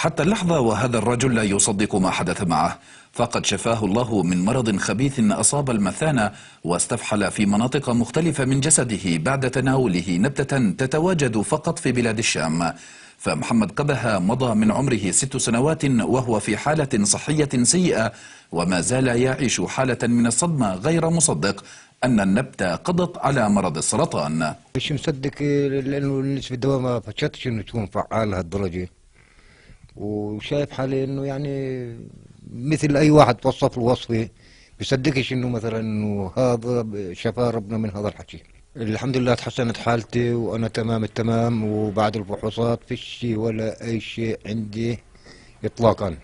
حتى اللحظة وهذا الرجل لا يصدق ما حدث معه، فقد شفاه الله من مرض خبيث أصاب المثانة واستفحل في مناطق مختلفة من جسده بعد تناوله نبتة تتواجد فقط في بلاد الشام. فمحمد قبها مضى من عمره 6 سنوات وهو في حالة صحية سيئة، وما زال يعيش حالة من الصدمة غير مصدق أن النبتة قضت على مرض السرطان. مش مصدق لأنه نسبة الدواء ما فتشتش إنه تكون فعال لهالدرجة، وشايف حالي إنه يعني مثل أي واحد توصف له وصفه بيصدقش إنه مثلا إنه هذا شفاه ربنا من هذا الحكي. الحمد لله تحسنت حالتي وأنا تمام التمام، وبعد الفحوصات فيش ولا أي شيء عندي إطلاقا.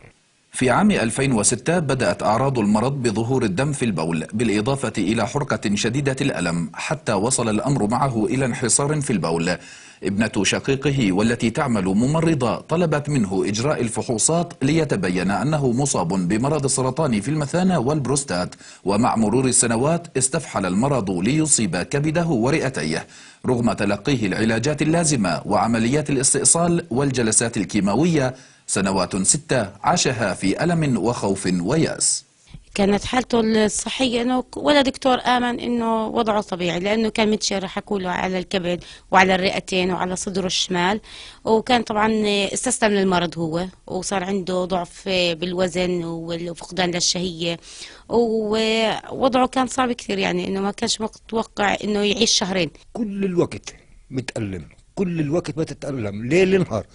في عام 2006 بدأت أعراض المرض بظهور الدم في البول بالإضافة إلى حرقة شديدة الألم، حتى وصل الأمر معه إلى انحصار في البول. ابنة شقيقه والتي تعمل ممرضة طلبت منه إجراء الفحوصات ليتبين أنه مصاب بمرض السرطان في المثانة والبروستات، ومع مرور السنوات استفحل المرض ليصيب كبده ورئتيه، رغم تلقيه العلاجات اللازمة وعمليات الاستئصال والجلسات الكيماوية. سنوات 6 عاشها في ألم وخوف ويأس. كانت حالته الصحية انه ولا دكتور آمن انه وضعه طبيعي، لانه كان متشرح كله على الكبد وعلى الرئتين وعلى صدره الشمال، وكان طبعا استسلم للمرض هو، وصار عنده ضعف بالوزن وفقدان للشهية، ووضعه كان صعب كثير، يعني انه ما كانش متوقع انه يعيش شهرين. كل الوقت متألم، كل الوقت بتتألم ليل نهار.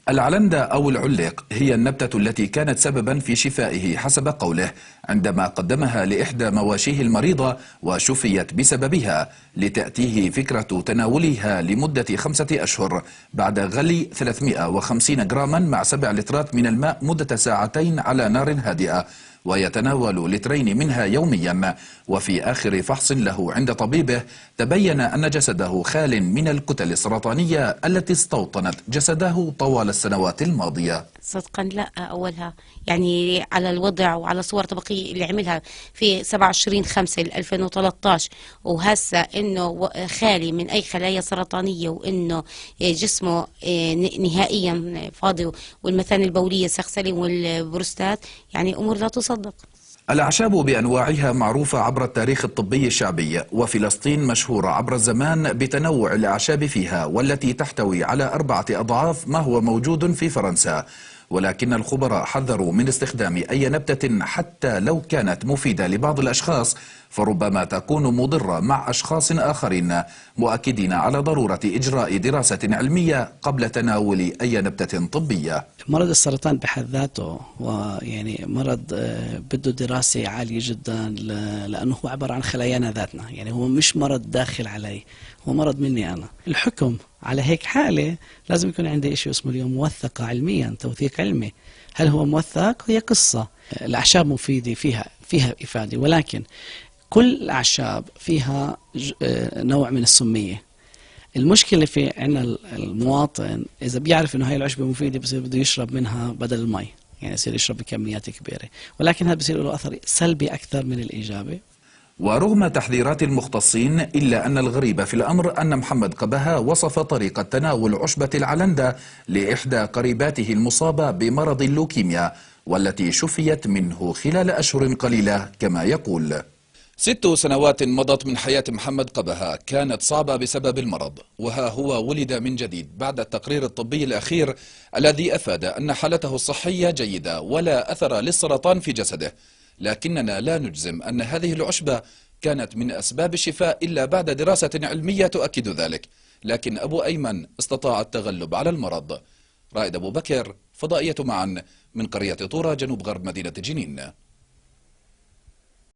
العلندة أو العليق هي النبتة التي كانت سببا في شفائه حسب قوله، عندما قدمها لإحدى مواشيه المريضة وشفيت بسببها، لتأتيه فكرة تناولها لمدة 5 أشهر بعد غلي 350 جراما مع 7 لترات من الماء مدة 2 ساعات على نار هادئة، ويتناول لترين منها يوميا. وفي آخر فحص له عند طبيبه تبين أن جسده خال من الكتل السرطانية التي استوطنت جسده طوال السنوات الماضية. صدقا لا، أولها يعني على الوضع وعلى صور طبقية اللي عملها في 27/5/2013، وهسه إنه خالي من أي خلايا سرطانية، وإنه جسمه نهائيا فاضي، والمثانة البولية سخسلة والبروستات، يعني أمور لا تصدق. الأعشاب بأنواعها معروفة عبر التاريخ الطبي الشعبي، وفلسطين مشهورة عبر الزمان بتنوع الأعشاب فيها، والتي تحتوي على 4 أضعاف ما هو موجود في فرنسا. ولكن الخبراء حذروا من استخدام أي نبتة حتى لو كانت مفيدة لبعض الأشخاص، فربما تكون مضرة مع أشخاص آخرين، مؤكدين على ضرورة إجراء دراسة علمية قبل تناول أي نبتة طبية. مرض السرطان بحد ذاته ويعني مرض بده دراسة عالية جدا، لأنه هو عبارة عن خلايانا ذاتنا، يعني هو مش مرض داخل علي، هو مرض مني أنا. الحكم على هيك حالة لازم يكون عندي شيء اسمه اليوم موثقة علميا، توثيق علمي. هل هو موثق؟ هي قصة. الأعشاب مفيدة، فيها إفادة، ولكن كل الأعشاب فيها نوع من السمية. المشكلة في عنا المواطن إذا بيعرف إنه هاي العشبة مفيدة بصير بده يشرب منها بدل المي، يعني يصير يشرب بكميات كبيرة، ولكن هذا بصير له أثر سلبي أكثر من الإيجابي. ورغم تحذيرات المختصين، إلا أن الغريب في الأمر أن محمد قبها وصف طريقة تناول عشبة العلندة لإحدى قريباته المصابة بمرض اللوكيميا، والتي شفيت منه خلال أشهر قليلة كما يقول. 6 سنوات مضت من حياة محمد قبها كانت صعبة بسبب المرض، وها هو ولد من جديد بعد التقرير الطبي الأخير الذي أفاد أن حالته الصحية جيدة ولا أثر للسرطان في جسده. لكننا لا نجزم أن هذه العشبة كانت من أسباب الشفاء إلا بعد دراسة علمية تؤكد ذلك، لكن أبو أيمن استطاع التغلب على المرض. رائد أبو بكر، فضائية معا، من قرية طورة جنوب غرب مدينة جنين.